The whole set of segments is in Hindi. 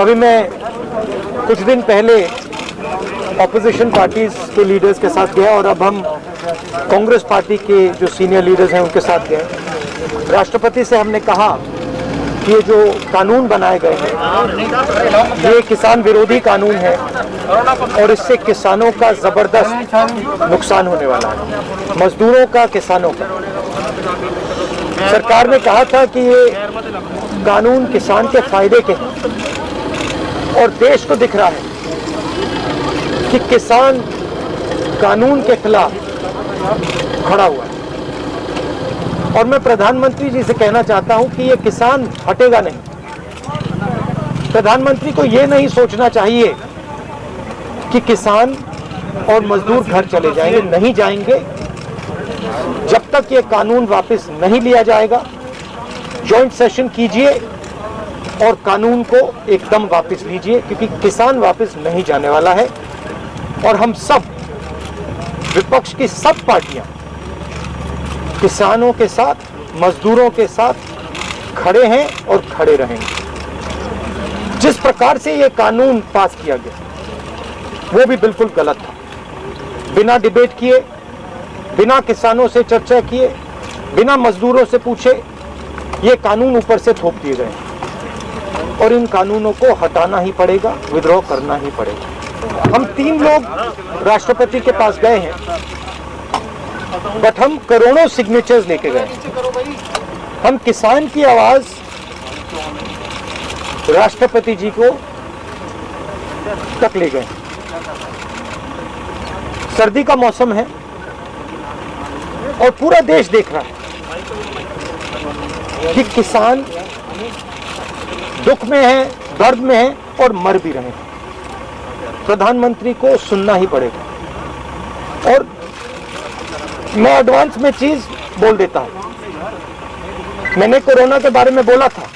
अभी मैं कुछ दिन पहले ऑपोजिशन पार्टीज के लीडर्स के साथ गया और अब हम कांग्रेस पार्टी के जो सीनियर लीडर्स हैं उनके साथ गए। राष्ट्रपति से हमने कहा कि ये जो कानून बनाए गए हैं ये किसान विरोधी कानून है और इससे किसानों का ज़बरदस्त नुकसान होने वाला है, मजदूरों का, किसानों का। सरकार ने कहा था कि ये कानून किसान के फायदे के हैं और देश को दिख रहा है कि किसान कानून के खिलाफ खड़ा हुआ है। और मैं प्रधानमंत्री जी से कहना चाहता हूं कि ये किसान हटेगा नहीं। प्रधानमंत्री को ये नहीं सोचना चाहिए कि किसान और मजदूर घर चले जाएंगे, नहीं जाएंगे जब तक ये कानून वापस नहीं लिया जाएगा। जॉइंट सेशन कीजिए और कानून को एकदम वापस लीजिए, क्योंकि किसान वापस नहीं जाने वाला है। और हम सब, विपक्ष की सब पार्टियां किसानों के साथ, मजदूरों के साथ खड़े हैं और खड़े रहेंगे। जिस प्रकार से ये कानून पास किया गया वो भी बिल्कुल गलत था। बिना डिबेट किए, बिना किसानों से चर्चा किए, बिना मजदूरों से पूछे ये कानून ऊपर से थोप दिए गए और इन कानूनों को हटाना ही पड़ेगा, विद्रोह करना ही पड़ेगा। हम 3 लोग राष्ट्रपति के पास गए हैं, बट हम करोड़ों सिग्नेचर्स लेके गए। हम किसान की आवाज राष्ट्रपति जी को तक ले गए। सर्दी का मौसम है और पूरा देश देख रहा है कि किसान दुख में है, दर्द में है और मर भी रहे हैं। प्रधानमंत्री को सुनना ही पड़ेगा। और मैं एडवांस में चीज बोल देता हूं। मैंने कोरोना के बारे में बोला था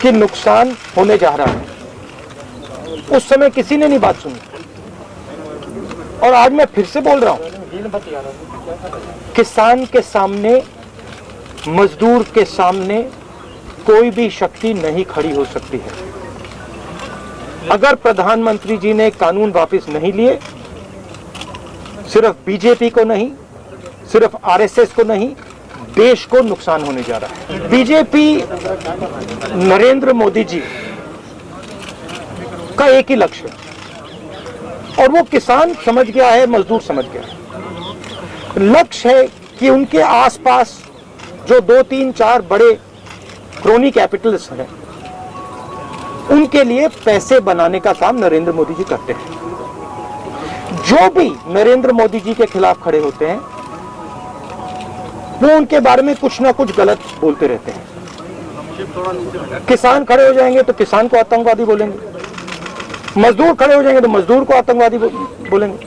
कि नुकसान होने जा रहा है, उस समय किसी ने नहीं बात सुनी। और आज मैं फिर से बोल रहा हूं, किसान के सामने, मजदूर के सामने कोई भी शक्ति नहीं खड़ी हो सकती है। अगर प्रधानमंत्री जी ने कानून वापस नहीं लिए, सिर्फ बीजेपी को नहीं, सिर्फ आरएसएस को नहीं, देश को नुकसान होने जा रहा है। बीजेपी, नरेंद्र मोदी जी का एक ही लक्ष्य है और वो किसान समझ गया है, मजदूर समझ गया है। लक्ष्य है कि उनके आसपास जो 2, 3, 4 बड़े क्रोनी कैपिटलिस्ट हैं, उनके लिए पैसे बनाने का काम नरेंद्र मोदी जी करते हैं। जो भी नरेंद्र मोदी जी के खिलाफ खड़े होते हैं वो उनके बारे में कुछ ना कुछ गलत बोलते रहते हैं। किसान खड़े हो जाएंगे तो किसान को आतंकवादी बोलेंगे, मजदूर खड़े हो जाएंगे तो मजदूर को आतंकवादी बोलेंगे।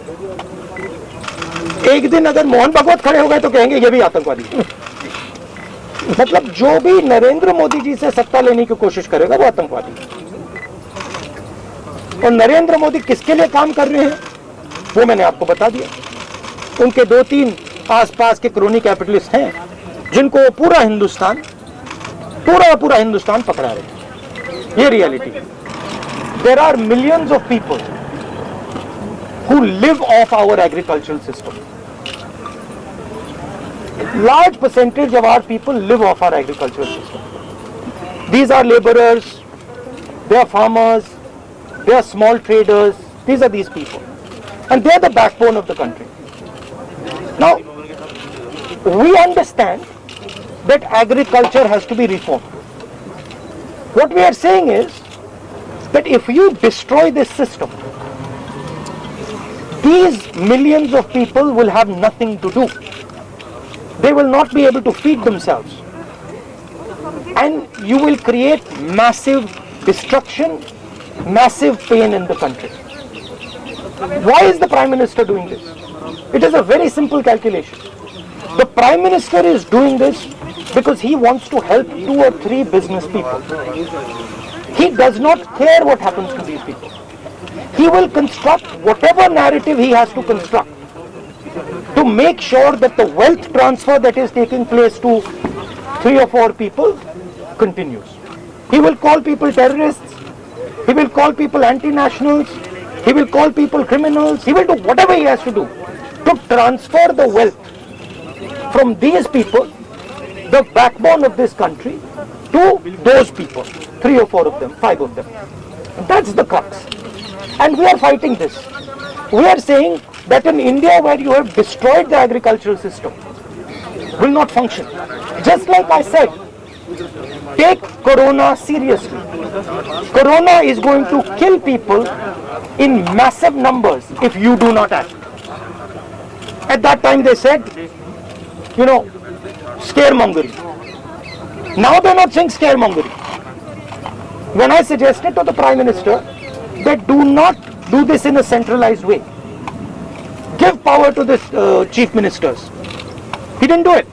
एक दिन अगर मोहन भागवत खड़े हो गए तो कहेंगे ये भी आतंकवादी। मतलब जो भी नरेंद्र मोदी जी से सत्ता लेने की कोशिश करेगा वो आतंकवादी। और नरेंद्र मोदी किसके लिए काम कर रहे हैं वो मैंने आपको बता दिया। उनके 2-3 आसपास के क्रोनी कैपिटलिस्ट हैं जिनको पूरा हिंदुस्तान पकड़ा रहे हैं। ये रियलिटी है। There are millions of people who live off our agricultural system. Large percentage of our people live off our agricultural system. These are laborers, they are farmers, they are small traders. These are these people, and they are the backbone of the country. Now, we understand that agriculture has to be reformed. What we are saying is that if you destroy this system, these millions of people will have nothing to do. They will not be able to feed themselves, and you will create massive destruction, massive pain in the country. Why is the Prime Minister doing this? It is a very simple calculation. The Prime Minister is doing this because he wants to help 2 or 3 business people. He does not care what happens to these people. He will construct whatever narrative he has to construct to make sure that the wealth transfer that is taking place to 3 or 4 people continues. He will call people terrorists. He will call people anti-nationals. He will call people criminals. He will do whatever he has to do to transfer the wealth from these people, the backbone of this country, to those people, 3 or 4 of them, 5 of them. That's the crux. And we are fighting this. We are saying that in India, where you have destroyed the agricultural system, will not function. Just like I said, take Corona seriously. Corona is going to kill people in massive numbers if you do not act. At that time they said, scaremongering. Now they're not saying scaremongering. When I suggested to the Prime Minister that do not do this in a centralized way, give power to the chief ministers, he didn't do it.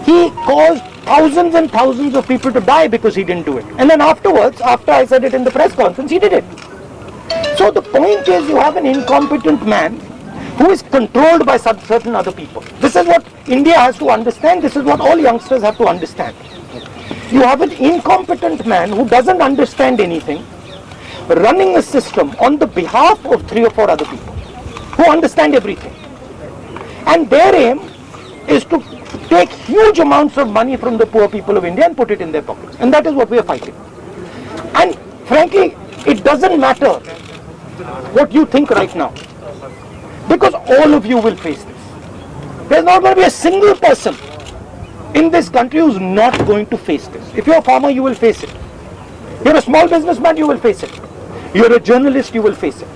He caused thousands and thousands of people to die because he didn't do it. And then afterwards, after I said it in the press conference, he did it. So the point is, you have an incompetent man who is controlled by certain other people. This is what India has to understand. This is what all youngsters have to understand. You have an incompetent man who doesn't understand anything, running a system on the behalf of 3 or 4 other people who understand everything. And their aim is to take huge amounts of money from the poor people of India and put it in their pockets. And that is what we are fighting. And frankly, it doesn't matter what you think right now, because all of you will face this. There's not going to be a single person in this country who's not going to face this. If you're a farmer, you will face it. You're a small businessman, you will face it. You're a journalist, you will face it.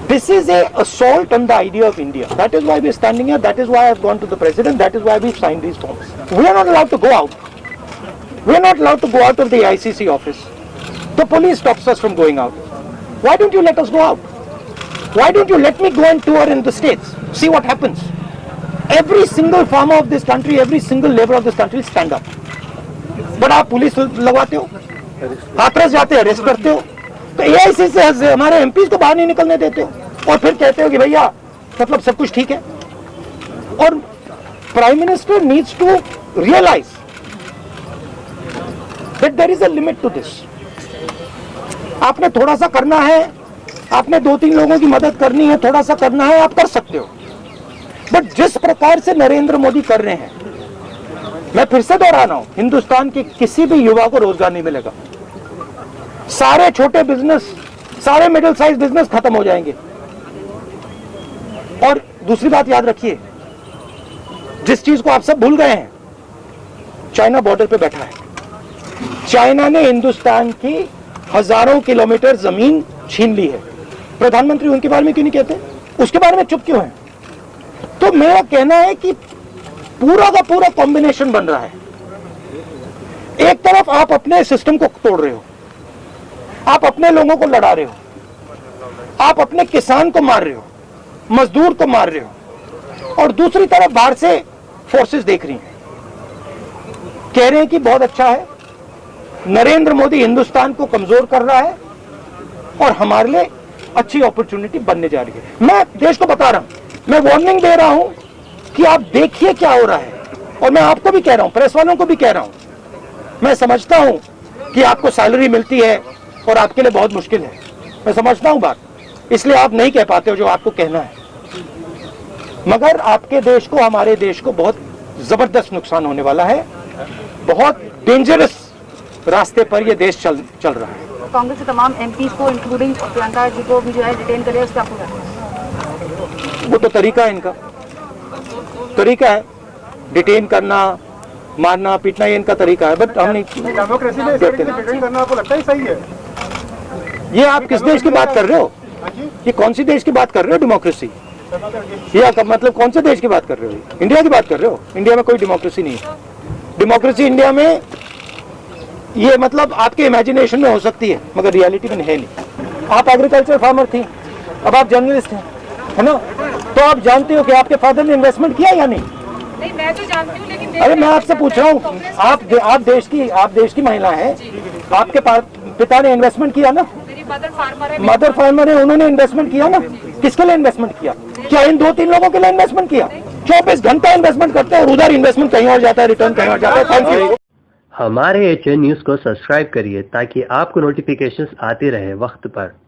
This is an assault on the idea of India. That is why we're standing here. That is why I've gone to the president. That is why we've signed these forms. We are not allowed to go out. We are not allowed to go out of the ICC office. The police stops us from going out. Why don't you let us go out? Why don't you let me go and tour in the states? See what happens. Every single farmer of this country, every single labor of this country will stand up. But आप पुलिस लगवाते हो, हाथरस जाते हैं, अरेस्ट करते हो, तो AIC से हमारे MPs को बाहर नहीं निकलने देते हो, और फिर कहते हो कि भैया मतलब सब कुछ ठीक है. और Prime Minister needs to realize that there is a limit to this. आपने थोड़ा सा करना है, आपने 2-3 लोगों की मदद करनी है, थोड़ा सा करना है, आप कर सकते हो. बट जिस प्रकार से नरेंद्र मोदी कर रहे हैं, मैं फिर से दोहरा रहा हूं, हिंदुस्तान के किसी भी युवा को रोजगार नहीं मिलेगा. सारे छोटे बिजनेस, सारे मिडिल साइज बिजनेस खत्म हो जाएंगे. और दूसरी बात याद रखिए, जिस चीज को आप सब भूल गए हैं, चाइना बॉर्डर पे बैठा है. चाइना ने हिंदुस्तान की हजारों किलोमीटर जमीन छीन ली है. प्रधानमंत्री उनके बारे में क्यों नहीं कहते? उसके बारे में चुप क्यों है? तो मेरा कहना है कि पूरा का पूरा कॉम्बिनेशन बन रहा है. एक तरफ आप अपने सिस्टम को तोड़ रहे हो, आप अपने लोगों को लड़ा रहे हो, आप अपने किसान को मार रहे हो, मजदूर को मार रहे हो, और दूसरी तरफ बाहर से फोर्सेस देख रही हैं, कह रहे हैं कि बहुत अच्छा है, नरेंद्र मोदी हिंदुस्तान को कमजोर कर रहा है और हमारे लिए अच्छी अपॉर्चुनिटी बनने जा रही है. मैं देश को बता रहा हूं, मैं वार्निंग दे रहा हूं कि आप देखिए क्या हो रहा है. और मैं आपको भी कह रहा हूं, प्रेस वालों को भी कह रहा हूं, मैं समझता हूं कि आपको सैलरी मिलती है और आपके लिए बहुत मुश्किल है. मैं समझता हूं बात, इसलिए आप नहीं कह पाते हो जो आपको कहना है. मगर आपके देश को, हमारे देश को बहुत जबरदस्त नुकसान होने वाला है. बहुत डेंजरस रास्ते पर यह देश चल रहा है. कांग्रेस के तमाम एमपीज को इंक्लूडिंग प्रियंका जी को भी जो है डिटेन करे, उसका आपको क्या? वो तो तरीका है, इनका तरीका है डिटेन करना, मारना, पीटना, ये इनका तरीका है. बट हम नहीं डेमोक्रेसी में डिटेन करना आपको लगता है सही है? ये आप किस देश की बात कर रहे हो? ये कौन सी देश की बात कर रहे हो? डेमोक्रेसी या मतलब कौन से देश की बात कर रहे हो? इंडिया की बात कर रहे हो? इंडिया में कोई डेमोक्रेसी नहीं है. डेमोक्रेसी इंडिया में ये मतलब आपके इमेजिनेशन में हो सकती है, मगर रियलिटी में है नहीं. आप एग्रीकल्चर फार्मर थी, अब आप जर्नलिस्ट हैं, है ना? तो आप जानते हो कि आपके फादर ने इन्वेस्टमेंट किया या नहीं? नहीं, मैं तो जानती हूँ, लेकिन अरे मैं आपसे पूछ रहा हूँ, आप देश की महिला हैं, आपके पिता ने इन्वेस्टमेंट किया ना? मेरी मदर फार्मर है, उन्होंने इन्वेस्टमेंट किया ना? किसके लिए इन्वेस्टमेंट किया? क्या इन 2-3 लोगों के लिए इन्वेस्टमेंट किया? 24 घंटा इन्वेस्टमेंट करते हैं और उधर इन्वेस्टमेंट कहीं और जाता है, रिटर्न कहीं और जाता है. Thank you. हमारे HN न्यूज़ को सब्सक्राइब करिए ताकि आपको नोटिफिकेशंस आते रहे वक्त पर।